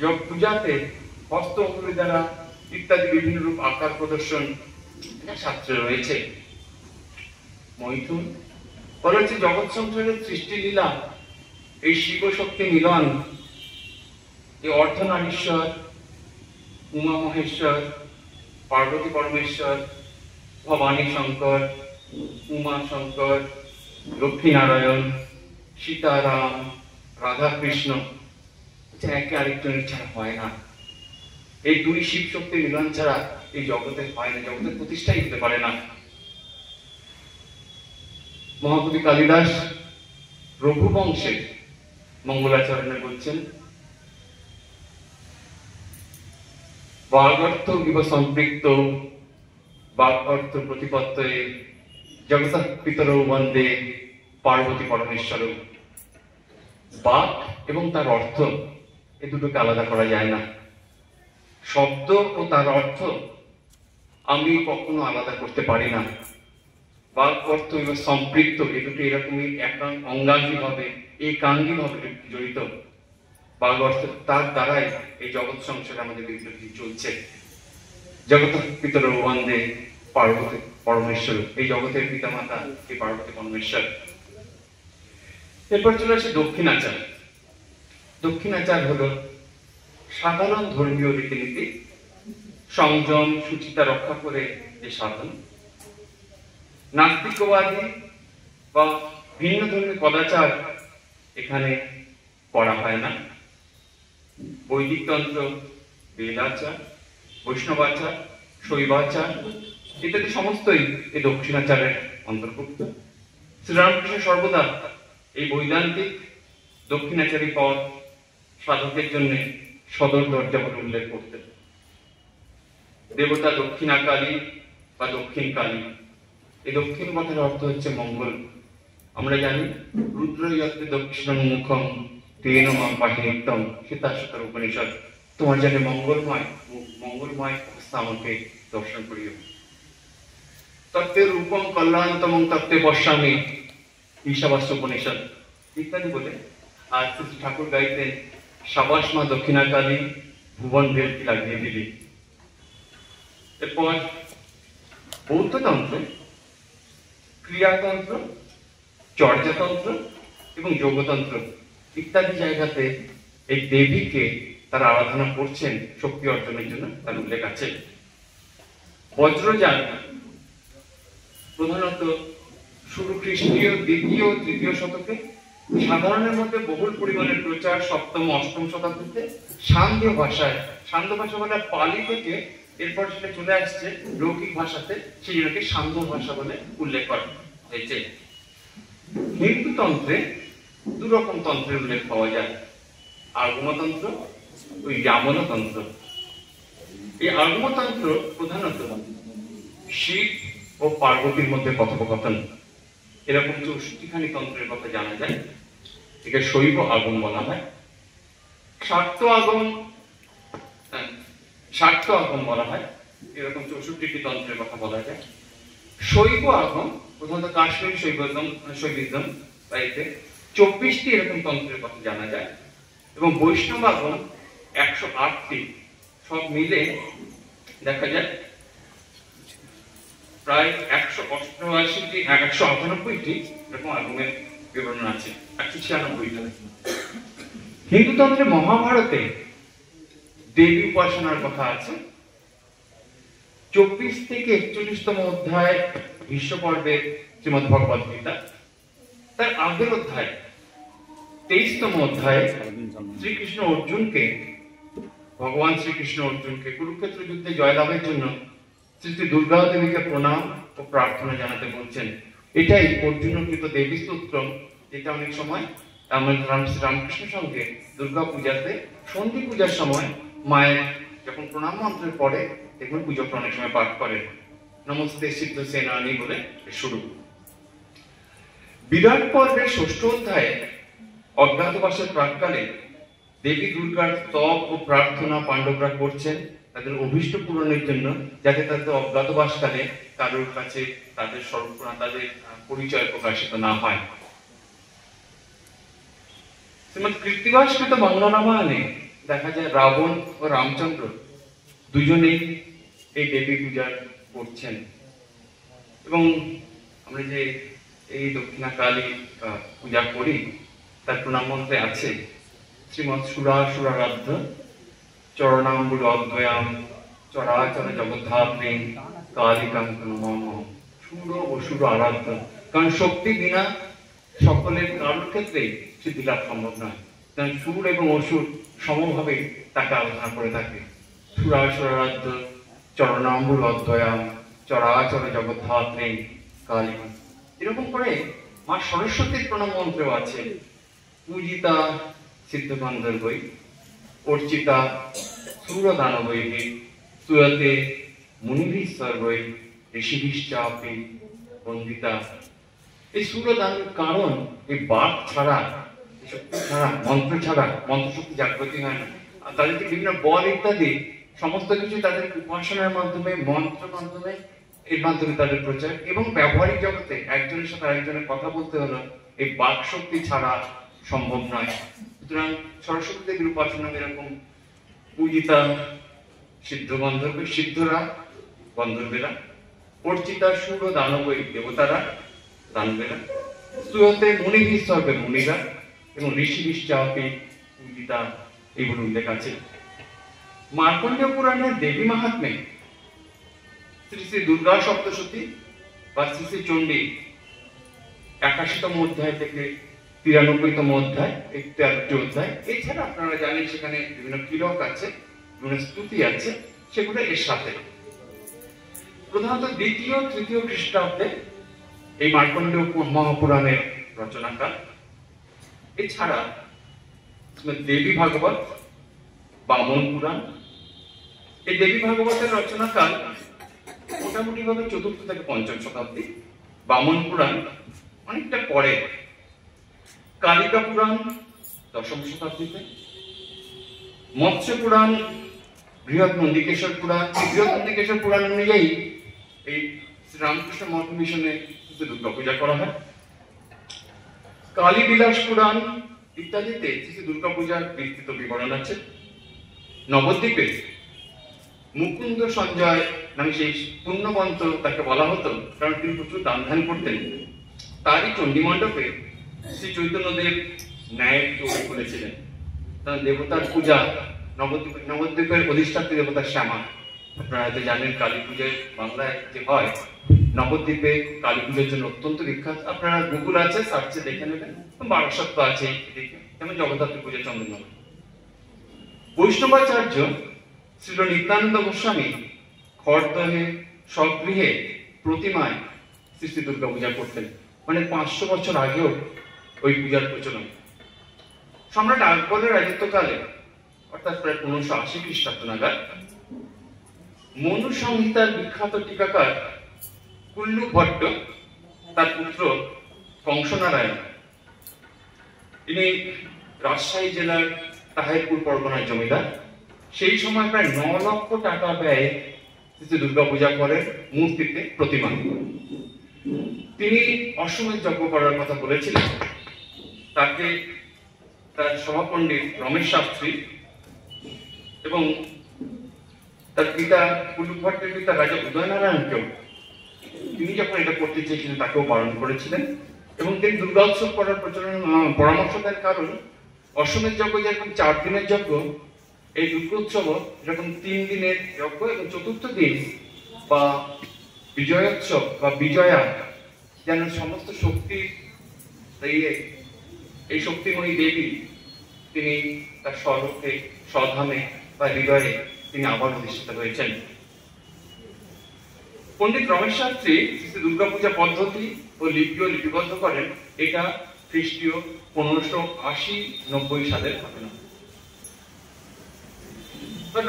যোগ পূজাতে হস্ত অঙ্গুলি দ্বারা ইত্যাদি বিভিন্ন রূপ আকার প্রদর্শন শাস্ত্রে রয়েছে। মৈথুন বলা হচ্ছে জগৎ সংসারের সৃষ্টি লীলা, এই শিব শক্তি মিলন, এই অর্ধনারীশ্বর, উমা মহেশ্বর, পার্বতী পরমেশ্বর, ভবানী শঙ্কর, উমা শঙ্কর, লক্ষ্মীনারায়ণ, সীতারাম, রাধা কৃষ্ণ, একে আরেকজনের ছাড়া হয় না। এই দুই শিব শক্তির মিলন ছাড়া এই জগতে হয় না, জগতের প্রতিষ্ঠাই হতে পারে না। মহাকবি কালিদাস রঘুবংশের মঙ্গলাচরণে বলছেন, বাগর্থ বিব সম্পৃক্ত বাগ অর্থ প্রতিপত্তয়ে জগৎ পিতরৌ বন্দে পার্বতী পরমেশ্বর। বাক এবং তার অর্থ এ দুটোকে আলাদা করা যায় না। শব্দ ও তার অর্থ আমি কখনো আলাদা করতে পারি না। বাক অর্থ এবং সম্পৃক্ত এ দুটো এরকমই অঙ্গাঙ্গী ভাবে একাঙ্গী ভাবে জড়িত। বাক অর্থ তার দ্বারাই এই জগৎ সংসারে আমাদের বিদ্যুৎ চলছে। জগৎ পিতরৌ বন্দে পার্বতী পরমেশ্বর, এই জগতের পিতামাতা এই পার্বতী পরমেশ্বর। এরপর চলে আসে দক্ষিণাচার। দক্ষিণাচার হলো সাধারণ ধর্মীয় রীতিনীতি, সংযম সুচিতা রক্ষা করে যে সাধন। নাস্তিকবাদী বা ভিন্ন ধর্মীয় কদাচার এখানে করা হয় না। বৈদিক তন্ত্র, বেদাচার, বৈষ্ণবাচার, শৈবাচার ইত্যাদি সমস্তই এই দক্ষিণাচারের অন্তর্ভুক্ত। শ্রীরামকৃষ্ণ সর্বদা এই বৈদান্তিক দক্ষিণাচারী পথ সাধকের জন্য সদর দরজা বলে উল্লেখ করতেন। দেবতা দক্ষিণাকালী বা দক্ষিণ কালী, এই দক্ষিণ কথার অর্থ হচ্ছে মঙ্গল। আমরা জানি রুদ্রয়ত্তে দক্ষিণ মুখম তেন মাম পাহি নিত্যম, সীতাশ্বতর উপনিষদ। তোমার জানে মঙ্গলময় অবস্থা আমাকে দর্শন করিও। তত্ত্বে রূপম কল্যাণতম তত্ত্বে পশ্যামি ঈশাবাস্য উপনিষদ ইত্যাদি বলে আর শ্রী ঠাকুর গাইতেন সাবাস মা দক্ষিণাকালী ভুবন ভেলকি লাগিয়ে দিলি। এরপর বৌদ্ধতন্ত্র, ক্রিয়াতন্ত্র, চর্যাতন্ত্র এবং যোগতন্ত্র ইত্যাদি জায়গাতে এই দেবীকে তারা আরাধনা করছেন শক্তি অর্জনের জন্য, তার উল্লেখ আছে। বজ্রযান প্রধানত শুরু খ্রিস্টীয় দ্বিতীয় ও তৃতীয় শতকে, সাধারণের মধ্যে বহুল পরিমাণের প্রচার সপ্তম অষ্টম শতাব্দীতে সান্ধ্য ভাষায়, সান্ধ্য ভাষা বলে পালি থেকে এরপর সেটা চলে আসছে লৌকিক ভাষাতে, সেই জন্যকে সান্ধ্য ভাষা বলে উল্লেখ করা হয়েছে। হিন্দু তন্ত্রে দুরকম তন্ত্রের উল্লেখ পাওয়া যায়, আগমতন্ত্র ও যামনতন্ত্র। এই আগমতন্ত্র প্রধানত শিব ও পার্বতীর মধ্যে কথোপকথন, এরকম 64খানি তন্ত্রের কথা জানা যায়। একে শৈব আগম বলা হয়। শাক্ত আগম বলা হয়, এরকম 64টি তন্ত্রের কথা বলা যায়। শৈব আগম প্রধানত কাশ্মীর শৈবিজম বা এতে 24টি এরকম তন্ত্রের কথা জানা যায়। এবং বৈষ্ণব আগম 108টি, সব মিলে দেখা যায় প্রায় 198টি এরকম আগমের বিবরণ আছে, 196টা। হিন্দু তন্ত্রে মহাভারতে দেবী উপাসনার কথা আছে। 24 থেকে 41তম অধ্যায় ভীষ্ম পর্বে শ্রীমদ্ ভগবদ গীতা, তার আগের অধ্যায় 23তম অধ্যায়ে ভগবান শ্রীকৃষ্ণ অর্জুনকে কুরুক্ষেত্র যুদ্ধে জয়লাভের জন্য শ্রী দুর্গা দেবীকে প্রণাম ও প্রার্থনা জানাতে বলছেন। এটাই অর্জুনকৃত দেবী স্তোত্রম, যেটা অনেক সময় আমাদের রামকৃষ্ণ সঙ্গে দুর্গা পূজাতে সন্ধি পূজার সময় মায়ের যখন প্রণাম মন্ত্রের পরে দেখুন পুজোটা অনেক সময় পাঠ করেন। নমস্তে সিদ্ধ সেনানি বলে শুরু। বিরাট পর্বের 6ষ্ঠ অধ্যায়ে অজ্ঞাতবাসের প্রাককালে দেবী দুর্গার তপ ও প্রার্থনা পাণ্ডবরা করছেন তাদের অভীষ্ট পূরণের জন্য, যাতে তাদের অজ্ঞাতবাসকালে কারোর কাছে তাদের তাদের পরিচয় প্রকাশিত না হয়। শ্রীমৎ কৃত্তিবাসকৃত বাংলা রামায়ণে দেখা যায় রাবণ ও রামচন্দ্র দুজনেই এই দেবী পূজা করছেন। এবং আমরা যে এই দক্ষিণাকালী পূজা করি তার প্রণাম মন্ত্রে আছে শ্রীমৎ সুরাসুরারাধ্য চরণাম্বুল অদ্বয়াম চরাচর জগদ্ধাত্রী কালিকান্ত নমঃ। সুর ও সুর আরাধ্য, কারণ শক্তি বিনা সকলের কারোর ক্ষেত্রেই সিদ্ধি লাভ সম্ভব নয়, কারণ সুর এবং অসুর সমভাবে তাকে আলোচনা করে থাকে। সুরাসুরারাধ্য চরণাম্বুল অদ্বয়াম চরাচর জগদ্ধাত্রী কালিকান্ত। এরকম করে মা সরস্বতীর প্রণাম মন্ত্রেও আছে। পূজিতা সিদ্ধ গন্ধর্বৈ অর্চিতা সুরদানবৈ সুয়তে মুনিভিঃ সর্বৈ ঋষিভিশ্চাপি বন্দিতা। এই সুরদানের কারণ এই বাক ছাড়া, শক্তি ছাড়া, মন্ত্র ছাড়া মন্ত্রশক্তি জাগ্রতি হয় না। আর তাদেরকে বিভিন্ন বল ইত্যাদি সমস্ত কিছু তাদের উপাসনার মাধ্যমে, মন্ত্রের মাধ্যমে, এর মাধ্যমে তাদের প্রচার। এবং ব্যবহারিক জগতে একজনের সাথে আরেকজনের কথা বলতে হলো এই বাক শক্তি ছাড়া সম্ভব নয়। সুতরাং সরস্বতী দেবীর উপাসনা এরকম পূজিতা সিদ্ধ গন্ধর্ব, সিদ্ধরা গন্ধর্বেরা, অর্চিতা সুর দানবৈ দেবতারা দানবেরা, সুয়তে মুনিভিঃ সর্বে মুনিরা এবং ঋষিভিশ্চাপি পূজিতা, এইগুলো উল্লেখ আছে। মার্কণ্ডেয় পুরাণের দেবী মাহাত্ম্যে শ্রী শ্রী দুর্গা সপ্তশতী বা শ্রী শ্রী চণ্ডী 81তম অধ্যায় থেকে 93তম অধ্যায়, 13টি অধ্যায়। এছাড়া আপনারা জানেন সেখানে বিভিন্ন কিলক আছে, বিভিন্ন স্তুতি আছে, সেগুলো এর সাথে। প্রধানত 2য় 3য় খ্রিস্টাব্দে এই মার্কণ্ডেয় মহাপুরাণের রচনাকাল। এছাড়া দেবী ভাগবত, বামন পুরাণ। এই দেবী ভাগবতের রচনাকাল মোটামুটি ভাবে 4র্থ থেকে 5ম শতাব্দী। বামন পুরাণ অনেকটা পরে। কালিকা পুরাণ 10ম শতাব্দীতে। মৎস্য পুরাণ, বৃহৎ নন্দিকেশ্বর পুরাণ। বৃহৎ নন্দিকেশ্বর পুরাণ অনুযায়ী এই শ্রীরামকৃষ্ণ মঠ মিশনে দুর্গা পূজা করা হয়। কালী বিলাস পুরাণ ইত্যাদিতে শ্রী দুর্গা পূজার বিস্তৃত বিবরণ আছে। নবদ্বীপে মুকুন্দ সঞ্জয় নামে সেই পুণ্যবন্ত তাকে বলা হতো, কারণ তিনি প্রচুর দান ধ্যান করতেন। তারই চণ্ডী মণ্ডপে শ্রী চৈতন্যদেব ন্যায় তৈরি করেছিলেন। তার দেবতার পূজা নবদ্বীপের অধিষ্ঠাত্রী দেবতা শ্যামা। আপনারা হয়তো জানেন কালী পুজোয় বাংলায় যে হয়, নবদ্বীপে কালী পুজোর জন্য অত্যন্ত বিখ্যাত। আপনারা গুগল আছে, সার্চে দেখে নেবেন, বারাসাত তো আছে এদিকে, যেমন জগদ্ধাত্রী পুজো চন্দননগর। বৈষ্ণবাচার্য শ্রীল নিত্যানন্দ গোস্বামী খড়দহে স্বগৃহে প্রতিমায় শ্রী শ্রী দুর্গা পূজা করতেন। মানে 500 বছর আগেও ওই পূজার প্রচলন। সম্রাট আকবরের রাজত্বকালে, অর্থাৎ প্রায় 1580 খ্রিস্টাব্দ নাগাদ, মনু সংহিতার বিখ্যাত টিকাকার কুল্লু ভট্ট তার পুত্র কংসনারায়ণ, তিনি রাজশাহী জেলার তাহিরপুর পরগনার জমিদার, সেই সময় প্রায় 9 লক্ষ টাকা ব্যয়ে দুর্গা পূজা করেন মূর্তিতে, প্রতিমা। তিনি অশ্বমেধ যজ্ঞ করার কথা বলেছিলেন। তাকে তার সভাপণ্ডিত রমেশ শাস্ত্রী এবং তার পিতা কুল্লু ভট্টের পিতা রাজা উদয়নারায়ণকেও তিনি যখন এটা করতে চেয়েছিলেন তাকেও বারণ করেছিলেন। এবং তিনি দুর্গা উৎসব করার পরামর্শ দেন, কারণ অশ্বমেধ যজ্ঞ যেরকম 4 দিনের যজ্ঞ, এই দুর্গা উৎসব এরকম 3 দিনের যজ্ঞ, এবং চতুর্থ দিন বা বিজয়োৎসব বা বিজয়া যেন সমস্ত শক্তির এই শক্তিময়ী দেবী তিনি তার স্বরূপে স্বধামে বা হৃদয়ে তিনি আবার অধিষ্ঠিত হয়েছেন। পণ্ডিত রমেশ শাস্ত্রী দুর্গা পূজা পদ্ধতি ও লিপিও লিপিবদ্ধ করেন। এটা খ্রিস্টীয় 1580-90 সালের ঘটনা।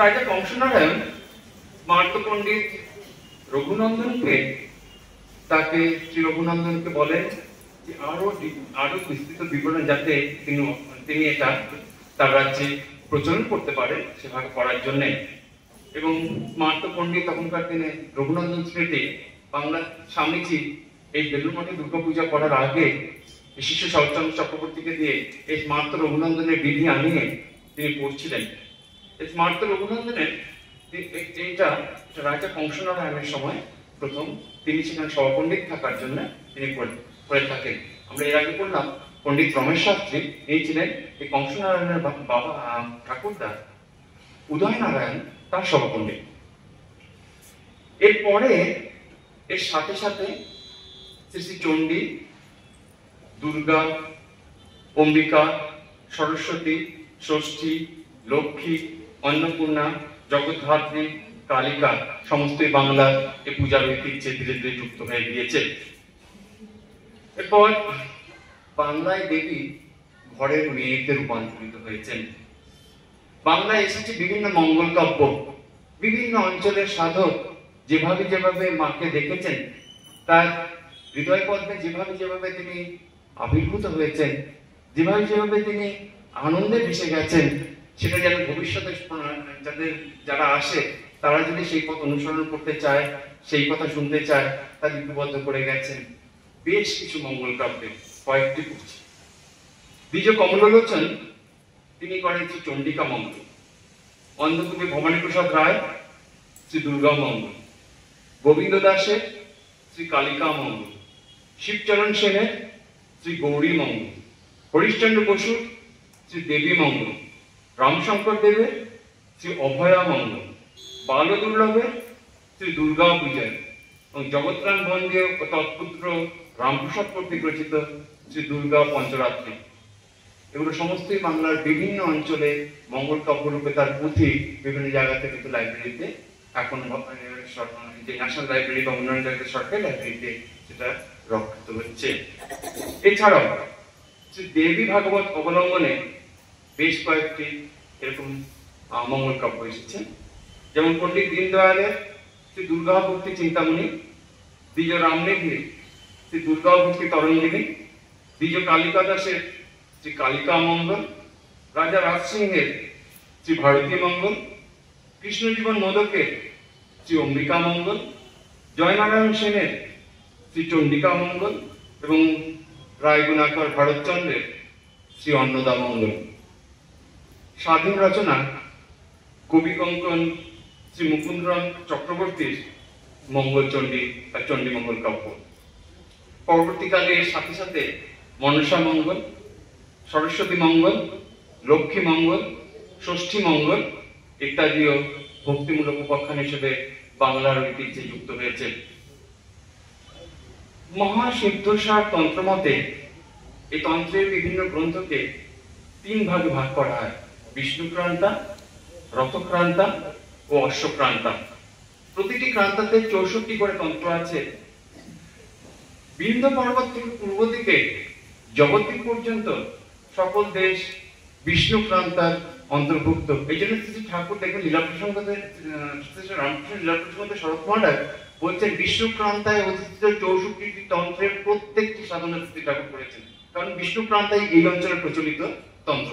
রাজা কংসনারায়ণ মার্ত পণ্ডিত রঘুনন্দনকে তাকে শ্রী রঘুনন্দনকে বলেন যে আরো বিস্তৃত বিবরণ যাতে তিনি এটা তার রাজ্যে প্রচলন করতে পারে সেভাবে করার জন্য। এবং মার্ত পণ্ডিত তখনকার দিনে রঘুনন্দন স্মৃতি বাংলা স্বামীজি এই বেলুড় মঠে দুর্গা পূজা করার আগে শিষ্য শরৎচন্দ্র চক্রবর্তীকে দিয়ে এই মার্ত রঘুনন্দনের বিধি আনিয়ে তিনি পড়ছিলেন। এই মার্ত রঘুনন্দনের এইটা রাজা কংসনারায়ণের সময় প্রথম তিনি সেখানে সহপণ্ডিত থাকার জন্য তিনি করে থাকেন। আমরা এর আগে বললাম পণ্ডিত রমেশ শাস্ত্রী এই ছিলেন এই কংসনারায়ণের বাবা ঠাকুরদা উদয়নারায়ণ তার সহপণ্ডিত। এরপরে এর সাথে সাথে শ্রী শ্রী চণ্ডী, দুর্গা, অম্বিকা, সরস্বতী, ষষ্ঠী, লক্ষ্মী, অন্নপূর্ণা, জগদ্ধাত্রী, কালিকা সমস্তই বাংলার এই পূজার ঐতিহ্যে ধীরে ধীরে যুক্ত হয়ে গিয়েছে। এরপর বাংলায় দেবী ঘরের মেয়েতে রূপান্তরিত হয়েছেন। বাংলায় এসেছে বিভিন্ন মঙ্গল কাব্য, বিভিন্ন অঞ্চলের সাধক যেভাবে যেভাবে মাকে দেখেছেন, তার হৃদয় পদ্মে যেভাবে যেভাবে তিনি আবির্ভূত হয়েছেন, যেভাবে যেভাবে তিনি আনন্দে ভেসে গেছেন, সেটা যেন ভবিষ্যতে যারা আসে তারা যদি সেই পথ অনুসরণ করতে চায়, সেই কথা শুনতে চায়, তা লিপিবদ্ধ করে গেছেন বেশ কিছু মঙ্গল কাব্যে। কয়েকটি পড়ছি। দ্বিজ কমলোলোচন তিনি করেন শ্রী চণ্ডিকা মঙ্গল, অন্ধকূপে ভবানী প্রসাদ রায় শ্রী দুর্গা মঙ্গল, গোবিন্দ দাসের শ্রী কালিকা মঙ্গল, শিবচরণ সেনের শ্রী গৌরী মঙ্গল, হরিশ্চন্দ্র বসুর শ্রী দেবী মঙ্গল, রামশঙ্কর দেবের শ্রী অভয়া মঙ্গল, বালদুর্লভের শ্রী দুর্গা বিজয় এবং জগৎরাম বন্দীয় ও তৎপুত্র রামপ্রসাদ কর্তৃক রচিত শ্রী দুর্গা পঞ্চরাত্রি। এগুলো সমস্তই বাংলার বিভিন্ন অঞ্চলে মঙ্গল কাব্য রূপে তার পুঁথি বিভিন্ন জায়গাতে কিন্তু লাইব্রেরিতে এখন যে ন্যাশনাল লাইব্রেরি বা অন্যান্য জায়গাতে সরকারি লাইব্রেরিতে সেটা রক্ষিত হচ্ছে। এছাড়াও শ্রী দেবী ভাগবত অবলম্বনে বেশ কয়েকটি এরকম মঙ্গল কাব্য এসেছে, যেমন পণ্ডিত দীনদয়ালের শ্রী দুর্গা ভক্তি চিন্তামণি, দ্বিজ রামনেঘির শ্রী দুর্গা ভক্তি তরঙ্গিনী, দ্বিজ কালিকা দাসের শ্রী কালিকা মঙ্গল, রাজা রাজসিংহের শ্রী ভারতী মঙ্গল, কৃষ্ণজীবন মোদকের শ্রী অম্বিকা মঙ্গল, জয়নারায়ণ সেনের শ্রী চণ্ডিকা মঙ্গল এবং রায়গুণাকর ভারতচন্দ্রের শ্রী অন্নদা মঙ্গল। স্বাধীন রচনা কবি কঙ্কন শ্রী মুকুন্দরাম চক্রবর্তীর মঙ্গলচণ্ডী বা চণ্ডী মঙ্গল কাব্য। পরবর্তীকালে এর সাথে সাথে মনসা মঙ্গল, সরস্বতী মঙ্গল, লক্ষ্মী মঙ্গল, ষষ্ঠী মঙ্গল ইত্যাদিও ভক্তিমূলক উপাখ্যান হিসেবে বাংলার ঐতিহ্যে যুক্ত হয়েছে। মহাসিদ্ধসার তন্ত্রমতে এই তন্ত্রের বিভিন্ন গ্রন্থকে 3 ভাগে ভাগ করা হয়: বিষ্ণুক্রান্তা, রথক্রান্তা ও অশ্বক্রান্তা। প্রতিটি ক্রান্তাতে 64 করে তন্ত্র আছে। বিন্ধ্য পর্বত থেকে পূর্ব দিকে জগদ্বীপ পর্যন্ত সকল দেশ বিষ্ণুক্রান্তার অন্তর্ভুক্ত। এই জন্য শ্রী ঠাকুর দেখে লীলা প্রসঙ্গতে রামকৃষ্ণ লীলা প্রসঙ্গতে শরৎকুমার বলছেন বিষ্ণুক্রান্তায় অধিষ্ঠিত 64টি তন্ত্রের প্রত্যেকটি সাধনা শ্রী ঠাকুর করেছেন, কারণ বিষ্ণুক্রান্তাই এই অঞ্চলে প্রচলিত তন্ত্র।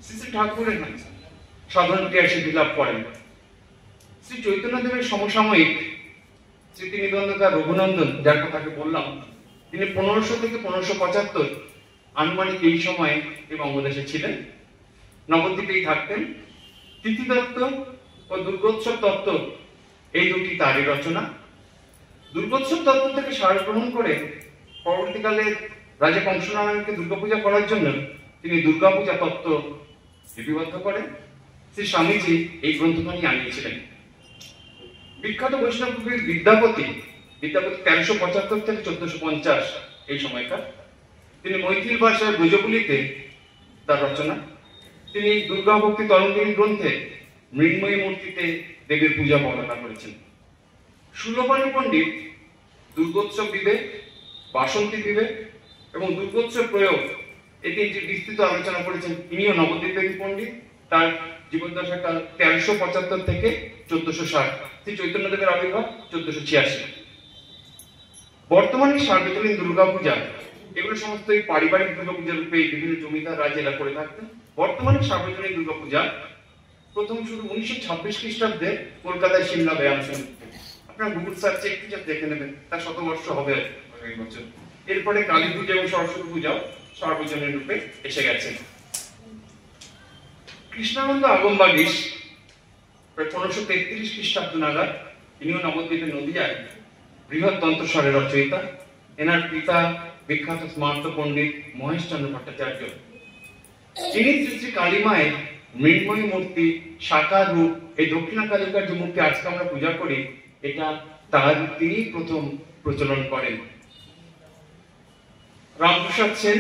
শ্রী ঠাকুরের সাধনাটি সিদ্ধি লাভ করেন। শ্রী চৈতন্যদেবের সমসাময়িক স্মৃতি নিবন্ধকার রঘুনন্দন, যার কথাকে বললাম, তিনি 1500 থেকে 1575 আনুমানিক এই সময়ে এই বঙ্গদেশে ছিলেন, নবদ্বীপেই থাকতেন। তিথি তত্ত্ব ও দুর্গোৎসব তত্ত্ব এই দুটি তারই রচনা। দুর্গোৎসব তত্ত্ব থেকে সার গ্রহণ করে পরবর্তীকালে রাজা কংসনারায়ণকে দুর্গাপূজা করার জন্য তিনি দুর্গাপূজা তত্ত্ব লিপিবদ্ধ করেন। শ্রী স্বামীজি এই গ্রন্থখানি আনিয়েছিলেন। বিখ্যাত বৈষ্ণব কবি বিদ্যাপতি 1375 থেকে 1450 এই সময়কার, তিনি মৈথিল ভাষার ব্রজবুলিতে তার রচনা। তিনি দুর্গা ভক্তি তরঙ্গিনী গ্রন্থে মৃন্ময়ী মূর্তিতে দেবীর পূজা বর্ণনা করেছেন। সুলভানী পণ্ডিত দুর্গোৎসব বিবেক, বাসন্তী বিবেক এবং দুর্গোৎসব প্রয়োগ এটি যে বিস্তৃত আলোচনা করেছেন। তিনিও নবদ্বীপের পণ্ডিত। তার জীবদ্দশাকাল 1375 থেকে 1460। শ্রী চৈতন্যদেবের আবির্ভাব 1486। বর্তমানে সার্বজনীন দুর্গাপূজা এগুলো সমস্ত এই পারিবারিক দুর্গাপূজা রূপে বিভিন্ন জমিদার রাজেরা করে থাকতেন। বর্তমানে সার্বজনীন দুর্গাপূজা প্রথম শুরু 1926 খ্রিস্টাব্দে কলকাতায় সিমলা ব্যায়াম সমিতিতে। আপনারা গুগল সার্চে একটু দেখে নেবেন, তার শতবর্ষ হবে এই বছর। এরপরে কালী পূজা এবং সরস্বতী পূজাও সার্বজনীন রূপে এসে গেছে। কৃষ্ণানন্দ আগমবাগীশ প্রায় 1533 খ্রিস্টাব্দ নাগাদ, তিনিও নবদ্বীপের নদীয়ায় বৃহৎ তন্ত্রস্বরের রচয়িতা। এনার পিতা বিখ্যাত স্মার্ত পণ্ডিত মহেশচন্দ্র ভট্টাচার্য। তিনি শ্রী শ্রী কালীমায়ের মৃন্ময়ী মূর্তি, শাখা রূপ, এই দক্ষিণা কালিকার যে মূর্তি আজকে আমরা পূজা করি, এটা তার তিনি প্রথম প্রচলন করেন। রামপ্রসাদ সেন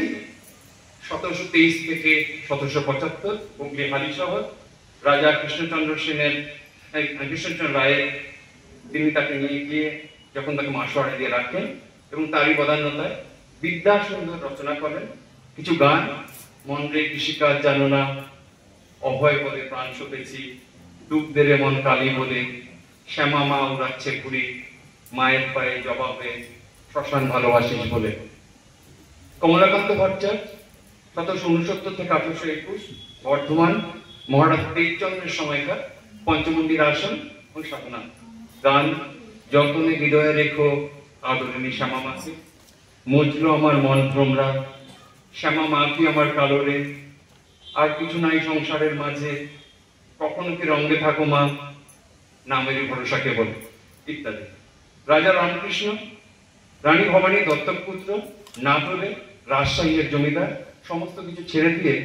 1723 থেকে 1775 হুগলি হালি শহর, রাজা কৃষ্ণচন্দ্র সেনের কৃষ্ণচন্দ্র রায়ের তিনি তাকে নিয়ে গিয়ে যখন তাকে মাসোয়ারা দিয়ে রাখেন এবং তারই বদান্যতায় বিদ্যা সুন্দর রচনা করেন। কিছু গান, মন্ডে কৃষিকাজ জানো না, অভয় পদে প্রাণ সপেছি, ডুব দেরে মন কালী বলে, শ্যামা মা উড়াচ্ছে ঘুড়ি, মায়ের পায়ে জবাবে শ্মশান ভালোবাসিস বলে। কমলাকান্ত ভট্টাচার্য 1769 থেকে 1821 বর্ধমান মহারাজ তেজচন্দ্রের সময়কার পঞ্চমন্দির আসন ও সাধনা। গান, যতনে হৃদয়ে রেখো আদরিনী শ্যামা মাসি, মজলো আমার মন ভ্রমরা, শ্যামা মা কি আমার কালোরে, আর কিছু নাই সংসারের মাঝে, কখনো কি রঙ্গে থাকো মা, নামেরই ভরসা কেবল, ইত্যাদি। রাজা রামকৃষ্ণ রানী ভবানী দত্তক পুত্র, না হলে রাজশাহীর জমিদার, সমস্ত কিছু ছেড়ে দিয়ে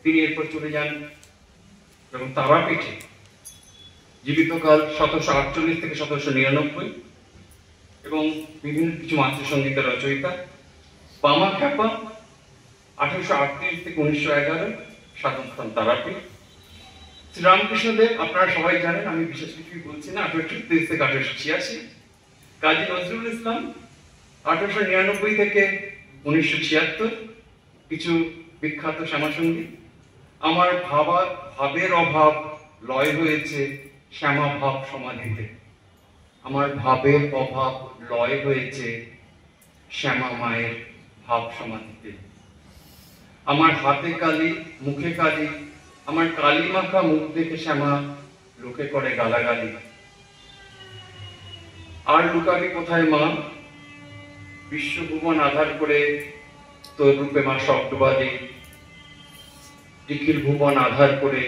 তিনি এরপর চলে যান এবং তারাপীঠে। জীবিতকাল 1748 থেকে 1799 এবং বিভিন্ন কিছু মাতৃসঙ্গীতের রচয়িতা। বামা খ্যাপা 1838 থেকে 1911 সাধন তারাপীঠ। শ্রীরামকৃষ্ণদেব আপনারা সবাই জানেন, আমি বিশেষ কিছুই বলছি না, 1833 থেকে 1886। কাজী নজরুল ইসলাম 1899 থেকে 1976 কিছু বিখ্যাত শ্যামাসঙ্গীত। আমার ভাবের অভাব লয় হয়েছে শ্যামা ভাব সমাধিতে, আমার ভাবের অভাব লয় হয়েছে শ্যামা মায়ের ভাব সমাধিতে। আমার হাতে কালি, মুখে কালি, আমার কালি মাখা মুখ দেখে শ্যামা লোকে করে গালাগালি। আর লুকাবি কোথায় মা, বিশ্বভুবন আধার করে তোর রূপে মা শব্দবাদী, নিখিল ভুবন আধার করে,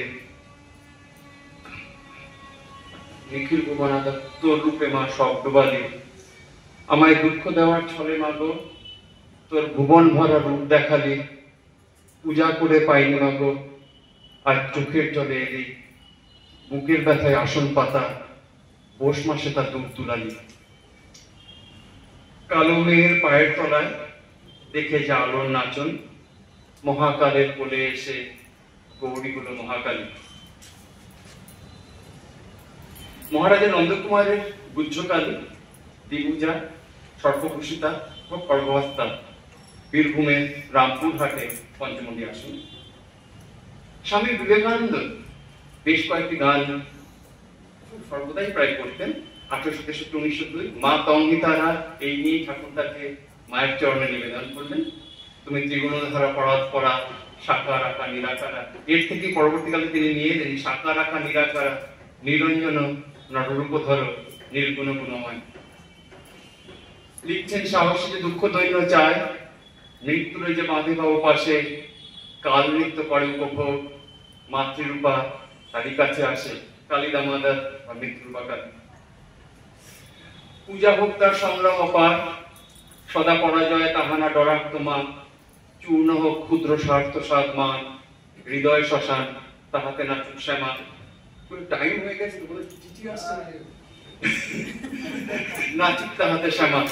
নিখিল ভুবন আধার তোর রূপে মা শব্দবাদী, আমায় দুঃখ দেওয়ার ছলে মা গো তোর ভুবন ভরা রূপ দেখালি, পূজা করে পাইনি মা গো আর চোখের জলে এলি, বুকের ব্যথায় আসন পাতা, পৌষ মাসে তা দুধ তুলালি। কালো মেয়ের পায়ের তলায় দেখে যা আলোর নাচন, মহাকালের কোলে এসে গৌরীগুলো মহাকালী। মহারাজা নন্দকুমারের গুজ্জকালী, দিগুজা, সর্পভূষিতা ও খড়গহস্তা বীরভূমের রামপুরহাটে পঞ্চমন্ডি আসন। স্বামী বিবেকানন্দ বেশ কয়েকটি গান সর্বদাই প্রায় করতেন। 1863-1902 মা তঙ্গিতারা এই নিয়ে ঠাকুর তাকে মায়ের চরণে নিবেদন করলেন। তুমি ত্রিগুণধারা পরাত পরা, সাকার আকা নিরাকারা। এর থেকে পরবর্তীকালে তিনি নিয়ে এলেন সাকার আকা নিরাকারা, নিরঞ্জন নটরূপ ধর, নির্গুণ গুণময়। লিখছেন সাহসী যে দুঃখ দৈন্য চায়, মৃত্যুরে যে বাঁধে পাবো পাশে, কাল নৃত্য করে উপভোগ, মাতৃরূপা তারই কাছে আসে, কালী দামাদার বা মৃত্যুরূপা কালী। পূজা হোক তার সংগ্রাম অপার, সদা পরাজয় তাহানা ডরাক তোমা, চূর্ণ হোক ক্ষুদ্র স্বার্থ সাধ মান, হৃদয় শ্মশান তাহাতে না শ্যামা। টাইম হয়ে গেছে, চিঠি আসছে নাচিক তাহাতে শ্যামা।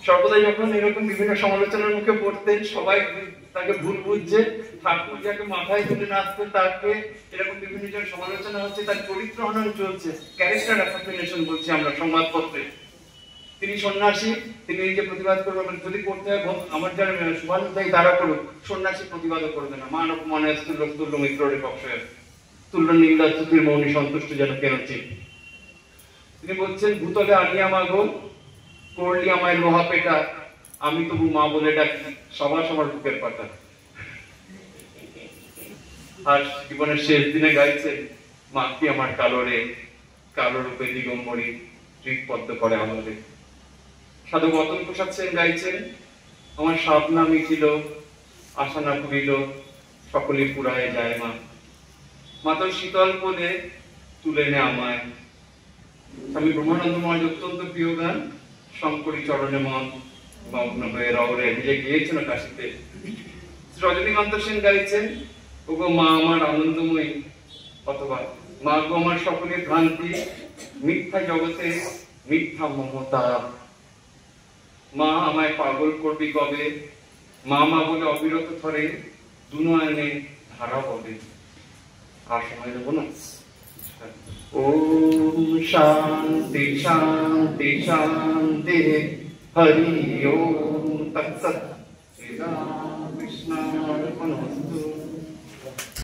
সর্বদা যখন এরকম বিভিন্ন সমালোচনার মুখে পড়তেন, সবাই তাকে ভুল বুঝছে, ঠাকুর যাকে মাথায় তুলে নাচতেন তাকে এরকম বিভিন্ন জন সমালোচনা হচ্ছে, তার চরিত্র হনন চলছে, ক্যারেক্টার অ্যাসাসিনেশন বলছি আমরা সংবাদপত্রে। তিনি সন্ন্যাসী, তিনি এই যে প্রতিবাদ করবেন, যদি করতে হয় আমার যারা শুভানুধ্যায়ী তারা করুক, সন্ন্যাসী প্রতিবাদও করবে না। মানব মনে তুল্য মিত্র রেখে তুল্য নিন্দা স্তুতির মৌনী সন্তুষ্ট যেন কেন চিত। তিনি বলছেন ভূতলে আনিয়া মাগো, করলি আমায় লোহা পেটা, আমি তবু মা বলে ডাকি, সবার সবার বুকের পাতা। আর জীবনের শেষ দিনে গাইছেন মা কি আমার কালো রে, কালো রূপে দিগম্বরী, হৃদপদ্ম করে আলোরে। সাধু গতন প্রসাদ সেন গাইছেন আমার সাধনা মিছিল, আশা না পুরিল, সকলে পুরায় যায় মা, মাতার শীতল পদে তুলে নে আমায়। স্বামী ব্রহ্মানন্দ মহারাজ অত্যন্ত প্রিয় গান, শঙ্করী চরণে মন মগ্ন হয়ে রওরে, নিজে গিয়েছেন কাশিতে। রজনীকান্ত সেন গাইছেন ওগো মা আমার আনন্দময়ী, অথবা মা গো আমার সকলের ভ্রান্তি, মিথ্যা জগতে মিথ্যা মমতা, মা আমায় পাগল করবি কবে, মা মা বলে অবিরত ধরে দুনয়নে ধারা হবে। আর সময় দেবো না। ওম শান্তি শান্তি শান্তি, হরি ওম তৎসৎ। শ্রী রাম কৃষ্ণ